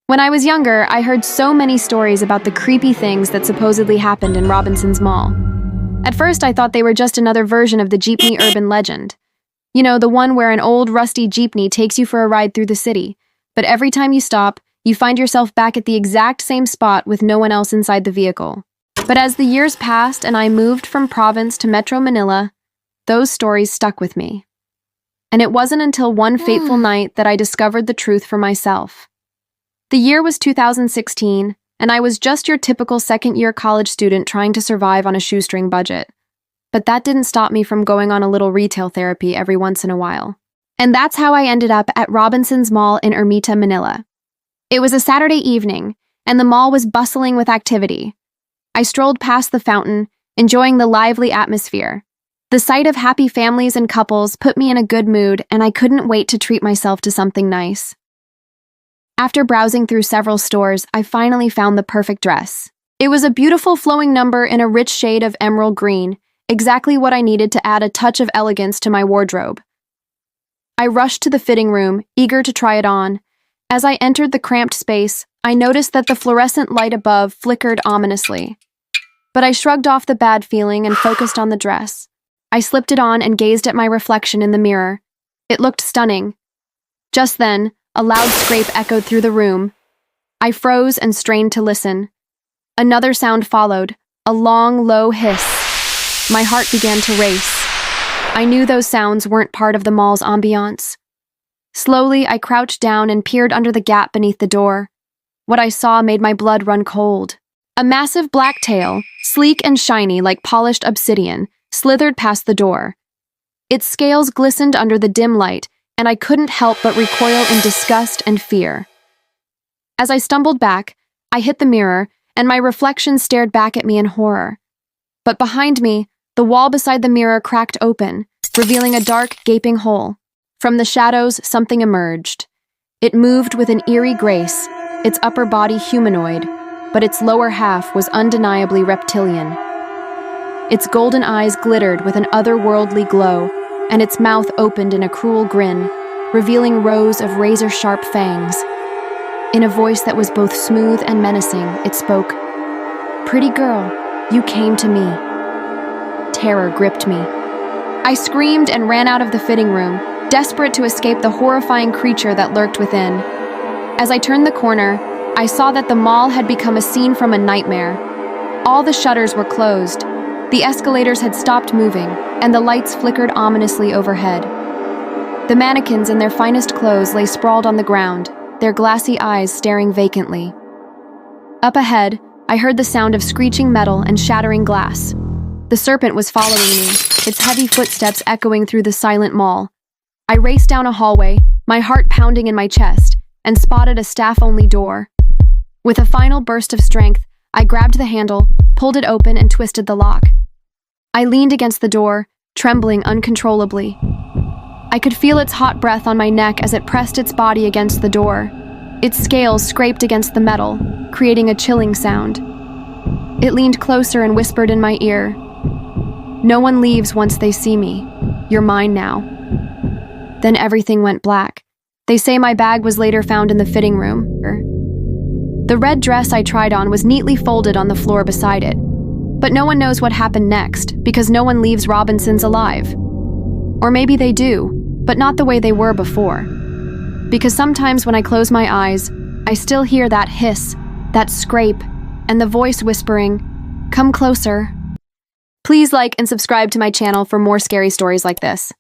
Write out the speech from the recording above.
When I was younger, I heard so many stories about the creepy things that supposedly happened in Robinson's Mall. At first, I thought they were just another version of the jeepney urban legend. You know, the one where an old, rusty jeepney takes you for a ride through the city. But every time you stop, you find yourself back at the exact same spot with no one else inside the vehicle. But as the years passed and I moved from province to Metro Manila, those stories stuck with me. And it wasn't until one fateful night that I discovered the truth for myself. The year was 2016, and I was just your typical second-year college student trying to survive on a shoestring budget. But that didn't stop me from going on a little retail therapy every once in a while. And that's how I ended up at Robinson's Mall in Ermita, Manila. It was a Saturday evening, and the mall was bustling with activity. I strolled past the fountain, enjoying the lively atmosphere. The sight of happy families and couples put me in a good mood, and I couldn't wait to treat myself to something nice. After browsing through several stores, I finally found the perfect dress. It was a beautiful flowing number in a rich shade of emerald green, exactly what I needed to add a touch of elegance to my wardrobe. I rushed to the fitting room, eager to try it on. As I entered the cramped space, I noticed that the fluorescent light above flickered ominously. But I shrugged off the bad feeling and focused on the dress. I slipped it on and gazed at my reflection in the mirror. It looked stunning. Just then, a loud scrape echoed through the room. I froze and strained to listen. Another sound followed, a long, low hiss. My heart began to race. I knew those sounds weren't part of the mall's ambiance. Slowly, I crouched down and peered under the gap beneath the door. What I saw made my blood run cold. A massive black tail, sleek and shiny like polished obsidian, slithered past the door. Its scales glistened under the dim light, and I couldn't help but recoil in disgust and fear. As I stumbled back, I hit the mirror, and my reflection stared back at me in horror. But behind me, the wall beside the mirror cracked open, revealing a dark, gaping hole. From the shadows, something emerged. It moved with an eerie grace, its upper body humanoid, but its lower half was undeniably reptilian. Its golden eyes glittered with an otherworldly glow, and its mouth opened in a cruel grin, revealing rows of razor-sharp fangs. In a voice that was both smooth and menacing, it spoke, "Pretty girl, you came to me." Terror gripped me. I screamed and ran out of the fitting room, desperate to escape the horrifying creature that lurked within. As I turned the corner, I saw that the mall had become a scene from a nightmare. All the shutters were closed, the escalators had stopped moving, and the lights flickered ominously overhead. The mannequins in their finest clothes lay sprawled on the ground, their glassy eyes staring vacantly. Up ahead, I heard the sound of screeching metal and shattering glass. The serpent was following me, its heavy footsteps echoing through the silent mall. I raced down a hallway, my heart pounding in my chest, and spotted a staff-only door. With a final burst of strength, I grabbed the handle, pulled it open, and twisted the lock. I leaned against the door, trembling uncontrollably. I could feel its hot breath on my neck as it pressed its body against the door. Its scales scraped against the metal, creating a chilling sound. It leaned closer and whispered in my ear, "No one leaves once they see me. You're mine now." Then everything went black. They say my bag was later found in the fitting room. The red dress I tried on was neatly folded on the floor beside it. But no one knows what happened next, because no one leaves Robinson's alive. Or maybe they do, but not the way they were before. Because sometimes when I close my eyes, I still hear that hiss, that scrape, and the voice whispering, "Come closer." Please like and subscribe to my channel for more scary stories like this.